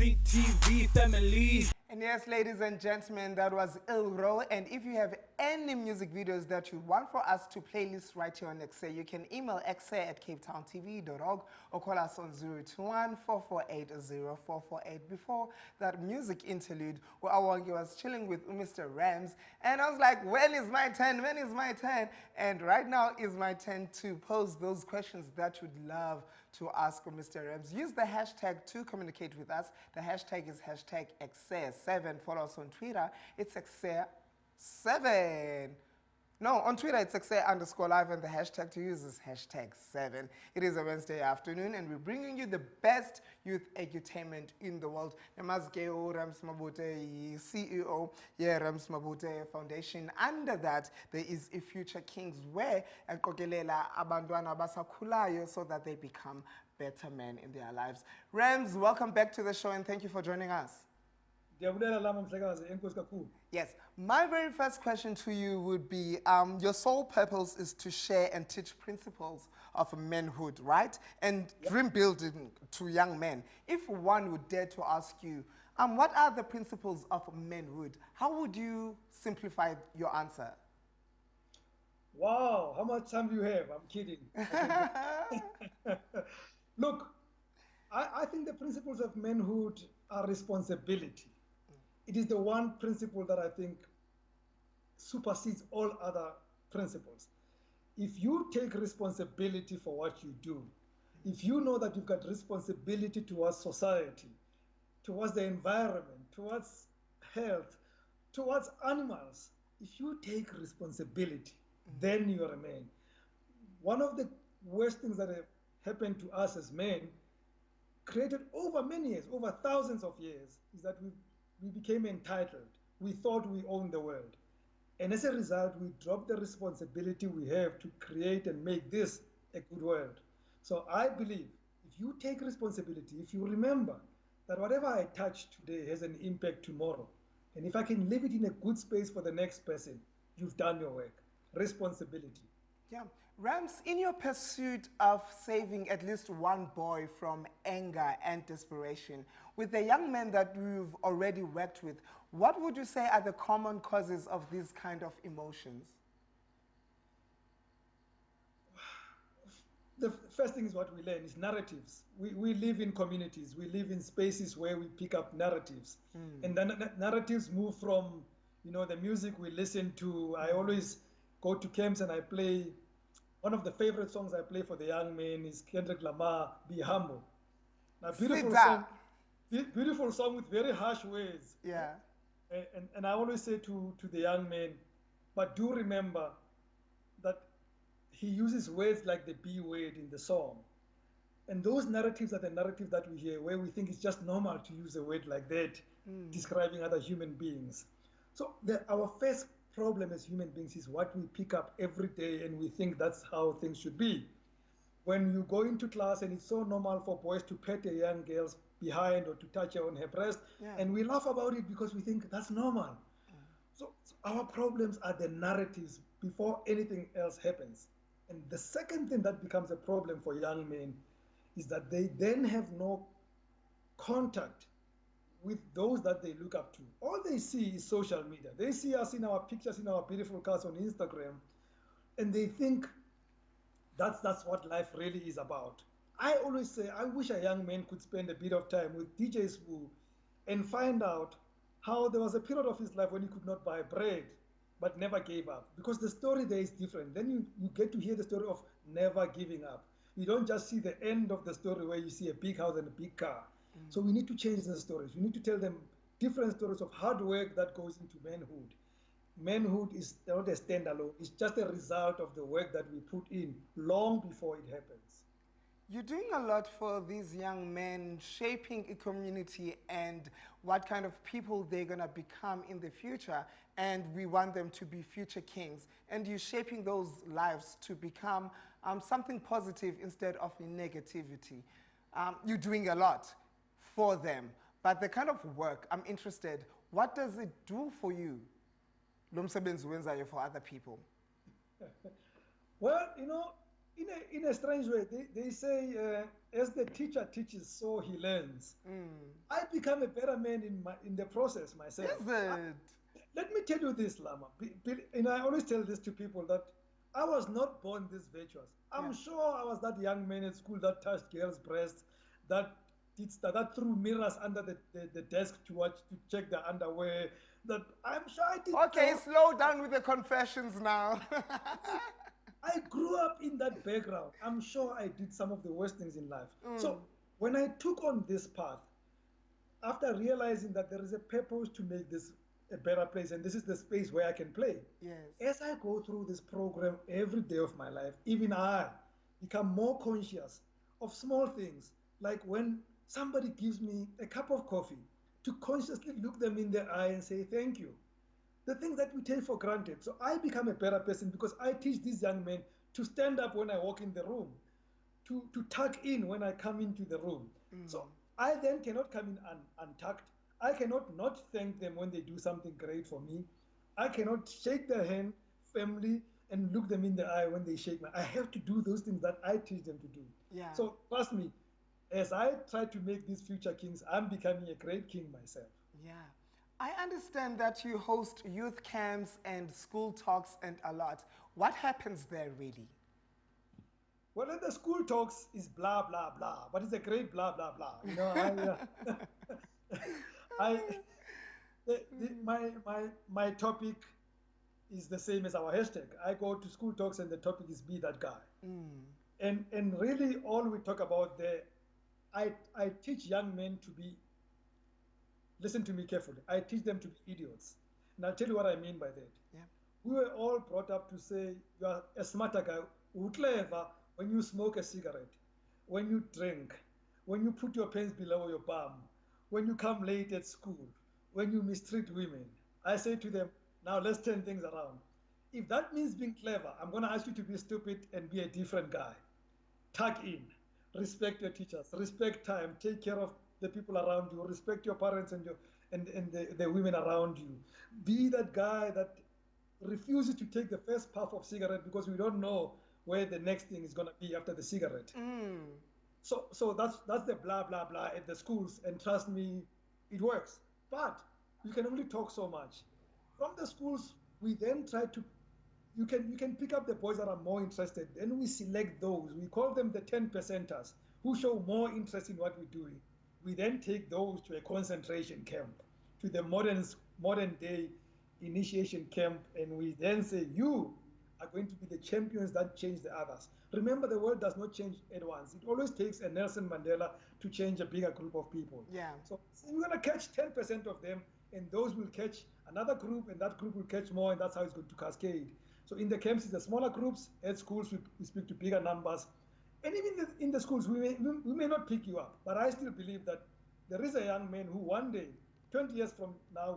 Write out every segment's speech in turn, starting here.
Big TV family. And yes, ladies and gentlemen, that was Ilro. And if you have any music videos that you want for us to playlist right here on EKSE, you can email ekse@capetowntv.org or call us on 021-448-0448. Before that music interlude, where Awonke was chilling with Mr. Rams, and I was like, when is my turn? When is my turn? And right now is my turn to pose those questions that you'd love to ask Mr. Rams. Use the hashtag to communicate with us. The hashtag is hashtag EKSE7. Follow us on Twitter. It's EKSE7. No, on Twitter it's EKSE_live, and the hashtag to use is hashtag7. It is a Wednesday afternoon and we're bringing you the best youth edutainment in the world. Namazke Rams Mabote, CEO, Rams Mabote Foundation. Under that, there is a Future Kings, where Kokelela Abandwana Basakhulayo so that they become better men in their lives. Rams, welcome back to the show and thank you for joining us. Yes, my very first question to you would be, your sole purpose is to share and teach principles of manhood, right? And dream building to young men. If one would dare to ask you, what are the principles of manhood? How would you simplify your answer? Wow, how much time do you have? I'm kidding. Look, I think the principles of manhood are responsibility. It is the one principle that I think supersedes all other principles. If you take responsibility for what you do, if you know that you've got responsibility towards society, towards the environment, towards health, towards animals, if you take responsibility, then you are a man. One of the worst things that have happened to us as men, created over many years, over thousands of years, is that we became entitled. We thought we owned the world. And as a result, we dropped the responsibility we have to create and make this a good world. So I believe if you take responsibility, if you remember that whatever I touch today has an impact tomorrow, and if I can leave it in a good space for the next person, you've done your work. Responsibility. Yeah. Rams, in your pursuit of saving at least one boy from anger and desperation, with the young men that you've already worked with, what would you say are the common causes of these kind of emotions? The first thing is what we learn is narratives. We live in communities. We live in spaces where we pick up narratives. And then narratives move from, the music we listen to. I always go to camps and I play. One of the favorite songs I play for the young men is Kendrick Lamar, Be Humble. Now, beautiful song with very harsh words. Yeah. And I always say to the young men, but do remember that he uses words like the B word in the song. And those narratives are the narratives that we hear, where we think it's just normal to use a word like that, describing other human beings. So our first problem as human beings is what we pick up every day, and we think that's how things should be. When you go into class and it's so normal for boys to pet a young girl's behind or to touch her on her breast, and we laugh about it because we think that's normal. So our problems are the narratives before anything else happens. And the second thing that becomes a problem for young men is that they then have no contact with those that they look up to. All they see is social media. They see us in our pictures, in our beautiful cars on Instagram, and they think that's what life really is about. I always say, I wish a young man could spend a bit of time with DJ Spoo and find out how there was a period of his life when he could not buy bread, but never gave up. Because the story there is different. Then you get to hear the story of never giving up. You don't just see the end of the story where you see a big house and a big car. So we need to change the stories. We need to tell them different stories of hard work that goes into manhood. Manhood is not a standalone. It's just a result of the work that we put in long before it happens. You're doing a lot for these young men, shaping a community and what kind of people they're going to become in the future. And we want them to be future kings. And you're shaping those lives to become something positive instead of negativity. You're doing a lot for them. But the kind of work, I'm interested, what does it do for you? Lo msebenzi wenzayo for other people. Well, in a strange way, they say, as the teacher teaches, so he learns. I become a better man in the process myself. Is it? Let me tell you this, Lama, and I always tell this to people that I was not born this virtuous. I'm sure I was that young man at school that touched girls' breasts, that that threw mirrors under the desk to watch to check their underwear. That I'm sure I did. Okay, slow down with the confessions now. I grew up in that background. I'm sure I did some of the worst things in life. So when I took on this path, after realizing that there is a purpose to make this a better place, and this is the space where I can play. Yes. As I go through this program every day of my life, even I become more conscious of small things, like when somebody gives me a cup of coffee, to consciously look them in the eye and say thank you. The things that we take for granted. So I become a better person because I teach these young men to stand up when I walk in the room, to tuck in when I come into the room. So I then cannot come in untucked. I cannot not thank them when they do something great for me. I cannot shake their hand firmly and look them in the eye when they shake my. I have to do those things that I teach them to do. Yeah. So trust me, as I try to make these future kings, I'm becoming a great king myself. Yeah. I understand that you host youth camps and school talks and a lot. What happens there really? Well, in the school talks is blah blah blah, but it's a great blah blah blah. You know, my topic is the same as our hashtag. I go to school talks and the topic is be that guy. And really all we talk about there, I teach young men to be, listen to me carefully, I teach them to be idiots. And I'll tell you what I mean by that. Yeah. We were all brought up to say, you are a smarter guy, clever when you smoke a cigarette, when you drink, when you put your pants below your bum, when you come late at school, when you mistreat women. I say to them, now let's turn things around. If that means being clever, I'm going to ask you to be stupid and be a different guy. Tuck in, respect your teachers, respect time, take care of the people around you, respect your parents and the women around you. Be that guy that refuses to take the first puff of cigarette because we don't know where the next thing is going to be after the cigarette. So that's the blah blah blah at the schools, and trust me, it works. But you can only talk so much. From the schools, we then try to, you can pick up the boys that are more interested. Then we select those. We call them the 10 percenters who show more interest in what we're doing. We then take those to a concentration camp, to the modern day initiation camp, and we then say, you are going to be the champions that change the others. Remember, the world does not change at once. It always takes a Nelson Mandela to change a bigger group of people. Yeah. So we're going to catch 10% of them, and those will catch another group, and that group will catch more, and that's how it's going to cascade. So in the camps, it's the smaller groups. At schools, we speak to bigger numbers. And even in the schools, we may not pick you up, but I still believe that there is a young man who one day, 20 years from now,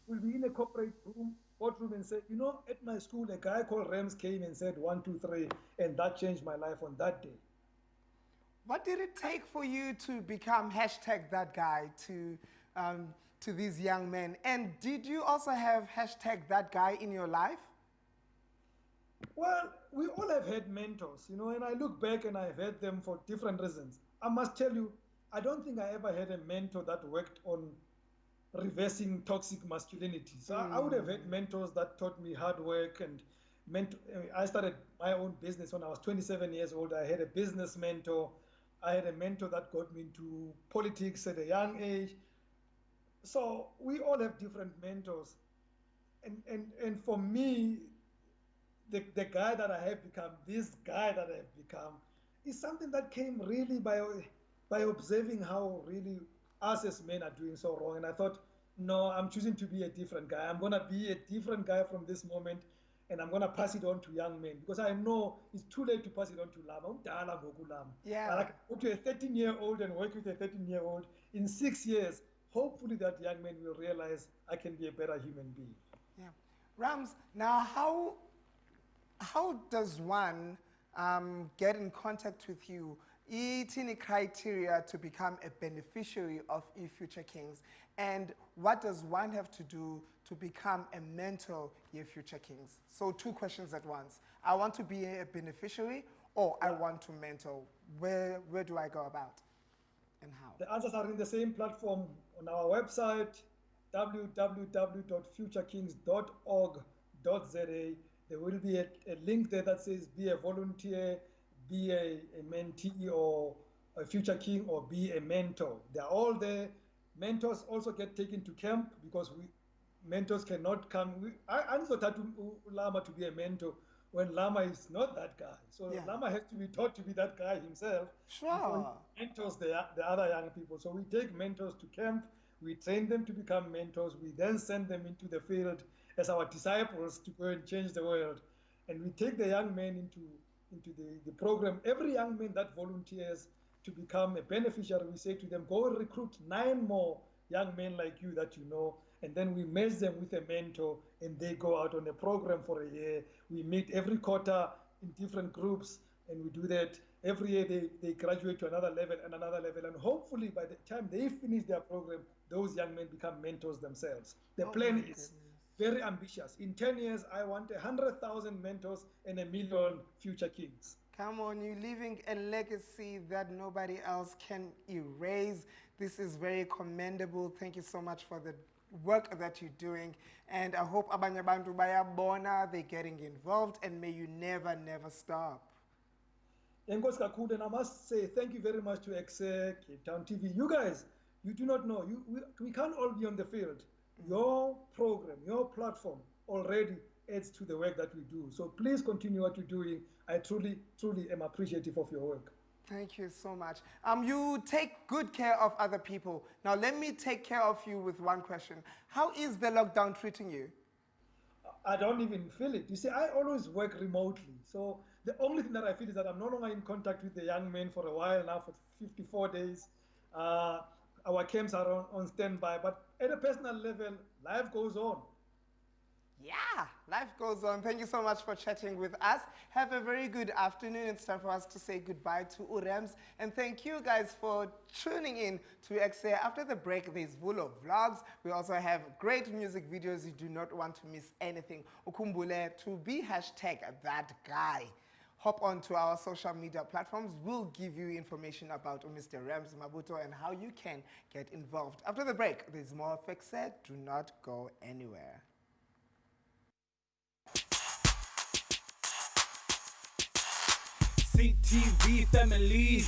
will be in a corporate boardroom and say, you know, at my school, a guy called Rams came and said 1, 2, 3, and that changed my life on that day. What did it take for you to become hashtag that guy to these young men? And did you also have hashtag that guy in your life? Well, we all have had mentors, you know, and I look back and I've had them for different reasons. I must tell you, I don't think I ever had a mentor that worked on reversing toxic masculinity. So I would have had mentors that taught me hard work and I started my own business when I was 27 years old. I had a business mentor. I had a mentor that got me into politics at a young age. So we all have different mentors. And for me, the guy that I have become, this guy that I have become, is something that came really by observing how really us as men are doing so wrong. And I thought, no, I'm choosing to be a different guy. I'm going to be a different guy from this moment, and I'm going to pass it on to young men, because I know it's too late to pass it on to Lama. Yeah. But I can go to a 13-year-old and work with a 13-year-old. In 6 years, hopefully that young man will realize I can be a better human being. Yeah. Rams, now how does one get in contact with you? Any criteria to become a beneficiary of eFuture Kings, and what does one have to do to become a mentor eFuture Kings? So 2 questions at once. I want to be a beneficiary, or I want to mentor, where do I go about and how? The answers are in the same platform on our website, www.futurekings.org.za. There will be a link there that says be a volunteer, be a mentee or a future king, or be a mentor. They're all there. Mentors also get taken to camp because mentors cannot come. I thought Llama to be a mentor when Llama is not that guy. So Yeah. Llama has to be taught to be that guy himself before he mentors the other young people. So we take mentors to camp, we train them to become mentors, we then send them into the field as our disciples to go and change the world. And we take the young men into the program. Every young man that volunteers to become a beneficiary, we say to them, go recruit 9 more young men like you that you know, and then we match them with a mentor, and they go out on a program for a year. We meet every quarter in different groups, and we do that. Every year they graduate to another level and another level, and hopefully by the time they finish their program, those young men become mentors themselves. The plan is very ambitious. In 10 years, I want 100,000 mentors and 1 million future kings. Come on, you're leaving a legacy that nobody else can erase. This is very commendable. Thank you so much for the work that you're doing. And I hope abanye bantu bayabona, they're getting involved, and may you never stop. Enkosi kakhulu, and I must say thank you very much to EKSE, Cape Town TV. You guys, you do not know, we can't all be on the field. Your program, your platform already adds to the work that we do. So please continue what you're doing. I truly am appreciative of your work. Thank you so much. You take good care of other people. Now let me take care of you with one question. How is the lockdown treating you? I don't even feel it. You see, I always work remotely. So the only thing that I feel is that I'm no longer in contact with the young men for a while now, for 54 days. Our camps are on standby, but at a personal level, life goes on. Yeah, life goes on. Thank you so much for chatting with us. Have a very good afternoon. It's time for us to say goodbye to Urems. And thank you guys for tuning in to EKSE. After the break, there's full of vlogs. We also have great music videos. You do not want to miss anything. Ukumbule to be #thatguy. Hop onto our social media platforms. We'll give you information about Mr. Rams Mabote and how you can get involved. After the break, there's more of EKSE. Do not go anywhere. CTV family.